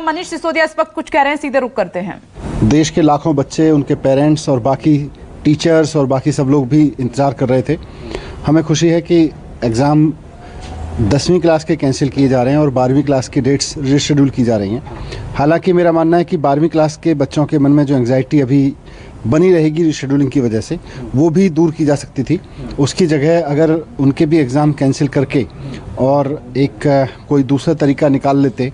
CM Manish Sisodia इस वक्त कुछ कह रहे हैं, सीधे रुख करते हैं। देश के लाखों बच्चे, उनके पेरेंट्स और बाकी टीचर्स और बाकी सब लोग भी इंतज़ार कर रहे थे। हमें खुशी है कि एग्ज़ाम 10वीं क्लास के कैंसिल किए जा रहे हैं और 12वीं क्लास की डेट्स रीशेड्यूल की जा रही हैं। हालांकि मेरा मानना है कि 12वीं क्लास के बच्चों के मन में जो एंग्जाइटी अभी बनी रहेगी रीशेड्यूलिंग की वजह से, वो भी दूर की जा सकती थी। उसकी जगह अगर उनके भी एग्ज़ाम कैंसिल करके और एक कोई दूसरा तरीका निकाल लेते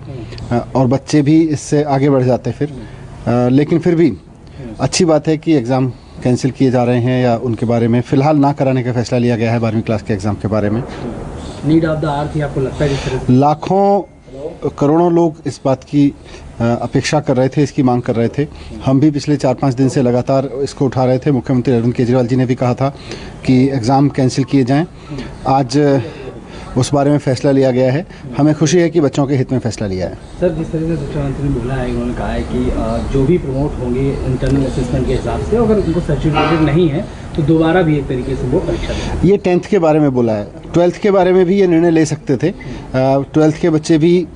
और बच्चे भी इससे आगे बढ़ जाते फिर। लेकिन फिर भी अच्छी बात है कि एग्ज़ाम कैंसिल किए जा रहे हैं या उनके बारे में फ़िलहाल ना कराने का फैसला लिया गया है 12वीं क्लास के एग्ज़ाम के बारे में। नीड ऑफ द आवर थी, आपको लगता है? लाखों करोड़ों लोग इस बात की अपेक्षा कर रहे थे, इसकी मांग कर रहे थे। हम भी पिछले 4-5 दिन से लगातार इसको उठा रहे थे। मुख्यमंत्री अरविंद केजरीवाल जी ने भी कहा था कि एग्ज़ाम कैंसिल किए जाएं। आज उस बारे में फैसला लिया गया है। हमें खुशी है कि बच्चों के हित में फैसला लिया है। सर, जिस तरह से शिक्षा मंत्री ने बोला है, उन्होंने कहा है कि जो भी प्रमोट होंगे इंटरनल असेसमेंट के हिसाब से, अगर उनको सर्टिफिकेट नहीं है तो दोबारा भी एक तरीके से वो परीक्षा दें। ये 10th के बारे में बोला है। 12th के बारे में भी ये निर्णय ले सकते थे। 12th के बच्चे भी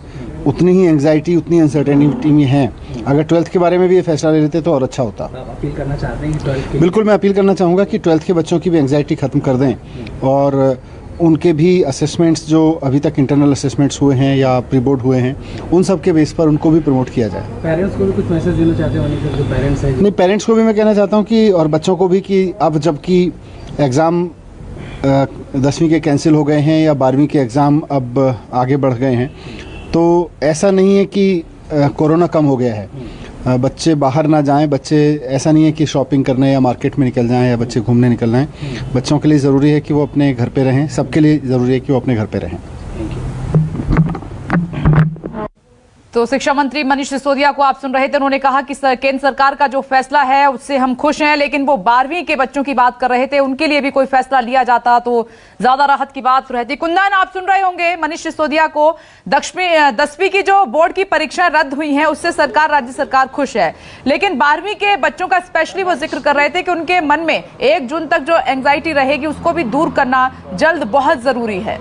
उतनी ही एंग्जाइटी, उतनी अनसर्टेनिटी में हैं। अगर 12th के बारे में भी ये फैसला ले लेते तो और अच्छा होता। आप अपील करना चाहते हैं कि 12th के? बिल्कुल, मैं अपील करना चाहूँगा कि 12th के बच्चों की भी एंग्जाइटी ख़त्म कर दें और उनके भी असेसमेंट्स जो अभी तक इंटरनल असेसमेंट्स हुए हैं या प्री बोर्ड हुए हैं, उन सब के बेस पर उनको भी प्रमोट किया जाए। पेरेंट्स को भी कुछ मैसेज देना चाहते हैं? जो पेरेंट्स हैं, नहीं, पेरेंट्स को भी मैं कहना चाहता हूँ कि और बच्चों को भी कि अब जबकि एग्ज़ाम 10वीं के कैंसिल हो गए हैं या 12वीं के एग्ज़ाम अब आगे बढ़ गए हैं, तो ऐसा नहीं है कि कोरोना कम हो गया है। बच्चे बाहर ना जाएं, बच्चे ऐसा नहीं है कि शॉपिंग करने या मार्केट में निकल जाएं या बच्चे घूमने निकल जाएं। बच्चों के लिए ज़रूरी है कि वो अपने घर पे रहें, सबके लिए ज़रूरी है कि वो अपने घर पे रहें। तो शिक्षा मंत्री मनीष सिसोदिया को आप सुन रहे थे। उन्होंने कहा कि केंद्र सरकार का जो फैसला है उससे हम खुश हैं, लेकिन वो 12वीं के बच्चों की बात कर रहे थे, उनके लिए भी कोई फैसला लिया जाता तो ज्यादा राहत की बात रहती। कुंदन, आप सुन रहे होंगे मनीष सिसोदिया को, 10वीं की जो बोर्ड की परीक्षा रद्द हुई है उससे सरकार, राज्य सरकार खुश है, लेकिन 12वीं के बच्चों का स्पेशली वो जिक्र कर रहे थे कि उनके मन में 1 जून तक जो एंग्जाइटी रहेगी उसको भी दूर करना जल्द बहुत जरूरी है।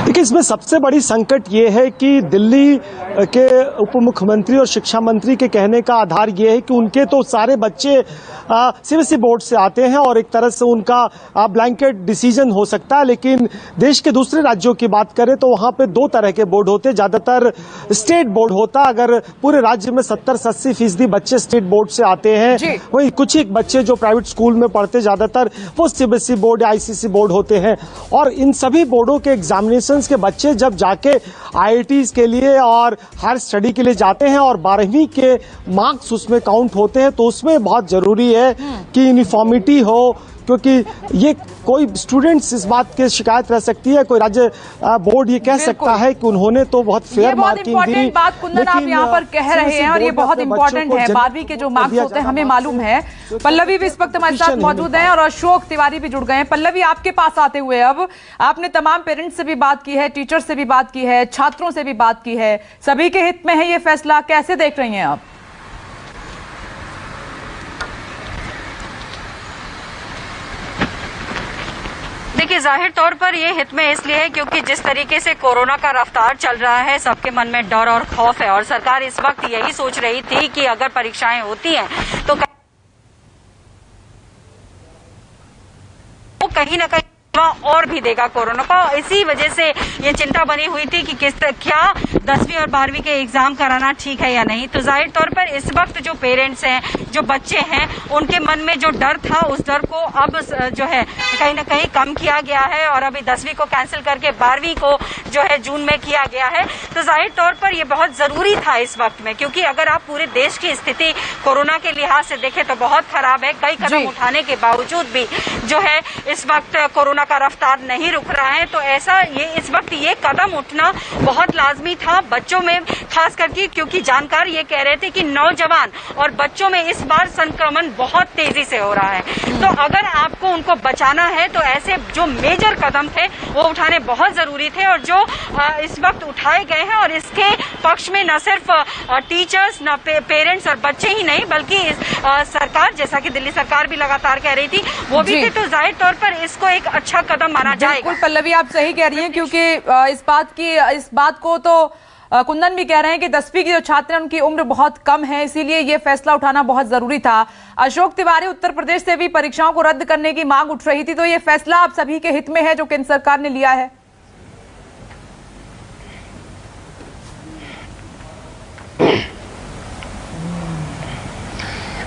देखिए, इसमें सबसे बड़ी संकट ये है कि दिल्ली के उप मुख्यमंत्री और शिक्षा मंत्री के कहने का आधार ये है कि उनके तो सारे बच्चे सीबीएसई बोर्ड से आते हैं और एक तरह से उनका ब्लैंकेट डिसीजन हो सकता है। लेकिन देश के दूसरे राज्यों की बात करें तो वहां पे 2 तरह के बोर्ड होते हैं। ज्यादातर स्टेट बोर्ड होता, अगर पूरे राज्य में 70 से 80% बच्चे स्टेट बोर्ड से आते हैं। वही कुछ ही बच्चे जो प्राइवेट स्कूल में पढ़ते, ज्यादातर वो सीबीएसई बोर्ड या आईसीएसई बोर्ड होते हैं। और इन सभी बोर्डों के एग्जामिनेशंस के बच्चे जब जाके आईआईटीज के लिए और हायर स्टडी के लिए जाते हैं और 12वीं के मार्क्स उसमें काउंट होते हैं, तो उसमें बहुत जरूरी है कि यूनिफॉर्मिटी हो, क्योंकि ये कोई स्टूडेंट्स इस बात की शिकायत रह सकती है, कोई राज्य बोर्ड ये कह सकता है कि उन्होंने तो बहुत फेयर मार्किंग दी। बात कुंदन आप यहाँ पर कह रहे हैं और ये बहुत इंपॉर्टेंट है। 12वीं के जो मार्क्स होते हैं हमें मालूम है। पल्लवी भी इस वक्त हमारे साथ मौजूद हैं और अशोक तिवारी भी जुड़ गए हैं। पल्लवी, आपके पास आते हुए अब आपने तमाम पेरेंट्स से भी बात की है, टीचर से भी बात की है, छात्रों से भी बात की है, सभी के हित में है ये फैसला, कैसे देख रही हैं आप? देखिए, जाहिर तौर पर ये हित में इसलिए है क्योंकि जिस तरीके से कोरोना का रफ्तार चल रहा है, सबके मन में डर और खौफ है और सरकार इस वक्त यही सोच रही थी कि अगर परीक्षाएं होती हैं तो कहीं ना कहीं और भी देगा कोरोना का। इसी वजह से ये चिंता बनी हुई थी कि क्या 10वीं और 12वीं के एग्जाम कराना ठीक है या नहीं। तो जाहिर तौर पर इस वक्त जो पेरेंट्स हैं, जो बच्चे हैं, उनके मन में जो डर था उस डर को अब जो है कहीं ना कहीं कम किया गया है और अभी 10वीं को कैंसिल करके 12वीं को जो है जून में किया गया है। तो जाहिर तौर पर ये बहुत जरूरी था इस वक्त में, क्योंकि अगर आप पूरे देश की स्थिति कोरोना के लिहाज से देखें तो बहुत खराब है। कई कदम उठाने के बावजूद भी जो है इस वक्त कोरोना का रफ्तार नहीं रुक रहा है। तो ऐसा ये इस वक्त ये कदम उठना बहुत लाजमी था। बच्चों में खास करके क्योंकि जानकार ये कह रहे थे कि नौजवान और बच्चों में इस बार संक्रमण बहुत तेजी से हो रहा है। तो अगर आपको उनको बचाना है तो ऐसे जो मेजर कदम थे वो उठाने बहुत जरूरी थे, और जो इस वक्त उठाए गए हैं, और इसके पक्ष में न सिर्फ टीचर्स, न पेरेंट्स और बच्चे ही नहीं, बल्कि सरकार, जैसा कि दिल्ली सरकार भी लगातार कह रही थी, वो भी थे। तो जाहिर तौर पर इसको एक अच्छा कदम माना जाएगा। बिल्कुल पल्लवी, आप सही कह रही हैं, क्योंकि इस बात को तो कुंदन भी कह रहे हैं कि 10वीं के जो छात्र हैं उनकी उम्र बहुत कम है, इसीलिए ये फैसला उठाना बहुत जरूरी था। अशोक तिवारी, उत्तर प्रदेश से भी परीक्षाओं को रद्द करने की मांग उठ रही थी, तो ये फैसला आप सभी के हित में है जो केंद्र सरकार ने लिया है?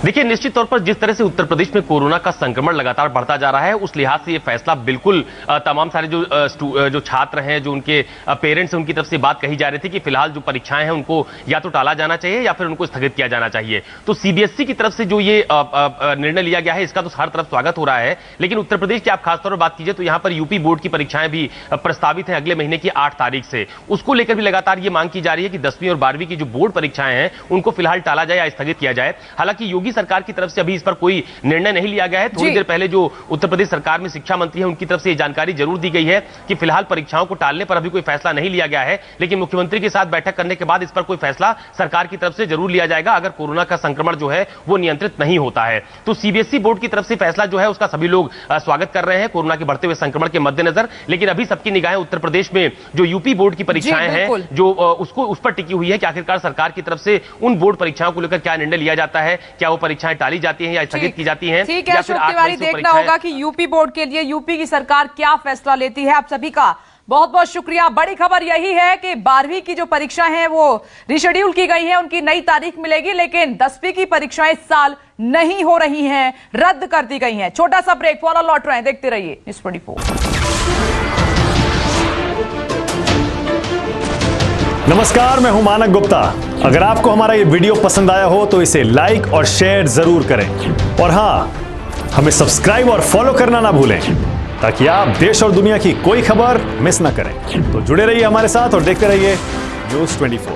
देखिए, निश्चित तौर पर जिस तरह से उत्तर प्रदेश में कोरोना का संक्रमण लगातार बढ़ता जा रहा है, उस लिहाज से ये फैसला बिल्कुल तमाम सारे जो छात्र हैं, जो उनके पेरेंट्स हैं, उनकी तरफ से बात कही जा रही थी कि फिलहाल जो परीक्षाएं हैं उनको या तो टाला जाना चाहिए या फिर उनको स्थगित किया जाना चाहिए। तो सीबीएसई की तरफ से जो ये निर्णय लिया गया है, इसका तो हर तरफ स्वागत हो रहा है। लेकिन उत्तर प्रदेश की आप खासतौर पर बात कीजिए तो यहाँ पर यूपी बोर्ड की परीक्षाएं भी प्रस्तावित है अगले महीने की 8 तारीख से। उसको लेकर भी लगातार ये मांग की जा रही है कि 10वीं और 12वीं की जो बोर्ड परीक्षाएं हैं उनको फिलहाल टाला जाए या स्थगित किया जाए। हालांकि योगी सरकार की तरफ से अभी इस पर कोई निर्णय नहीं लिया गया है। थोड़ी देर पहले जो उत्तर प्रदेश सरकार में शिक्षा मंत्री है, उनकी तरफ से ये जानकारी जरूर दी गई है कि फिलहाल परीक्षाओं को टालने पर अभी कोई फैसला नहीं लिया गया है, लेकिन मुख्यमंत्री के साथ बैठक करने के बाद इस पर कोई फैसला सरकार की तरफ से जरूर लिया जाएगा अगर कोरोना का संक्रमण जो है वो नियंत्रित नहीं होता है। तो सीबीएसई बोर्ड की तरफ से फैसला जो है उसका सभी लोग स्वागत कर रहे हैं कोरोना के बढ़ते हुए संक्रमण के मद्देनजर। लेकिन अभी सबकी निगाहें उत्तर प्रदेश में जो यूपी बोर्ड की परीक्षाएं हैं, जो उस पर टिकी हुई है कि आखिरकार सरकार की तरफ से उन बोर्ड परीक्षाओं को लेकर क्या निर्णय लिया जाता है, क्या वो परीक्षाएं टाली जाती हैं या स्थगित की जाती हैं। ठीक है अशोक तिवारी, देखना होगा कि यूपी बोर्ड के लिए यूपी की सरकार क्या फैसला लेती है। आप सभी का बहुत बहुत शुक्रिया। बड़ी खबर यही है कि 12वीं की जो परीक्षाएं हैं वो रिशेड्यूल की गई हैं, उनकी नई तारीख मिलेगी, लेकिन 10वीं की परीक्षाएं इस साल नहीं हो रही हैं, रद्द कर दी गई हैं। छोटा सा ब्रेक, फॉलो लौट रहे हैं, देखते रहिए न्यूज़ 24। नमस्कार, मैं हूं मानक गुप्ता। अगर आपको हमारा ये वीडियो पसंद आया हो तो इसे लाइक और शेयर जरूर करें, और हां, हमें सब्सक्राइब और फॉलो करना ना भूलें ताकि आप देश और दुनिया की कोई खबर मिस ना करें। तो जुड़े रहिए हमारे साथ और देखते रहिए न्यूज़ 24।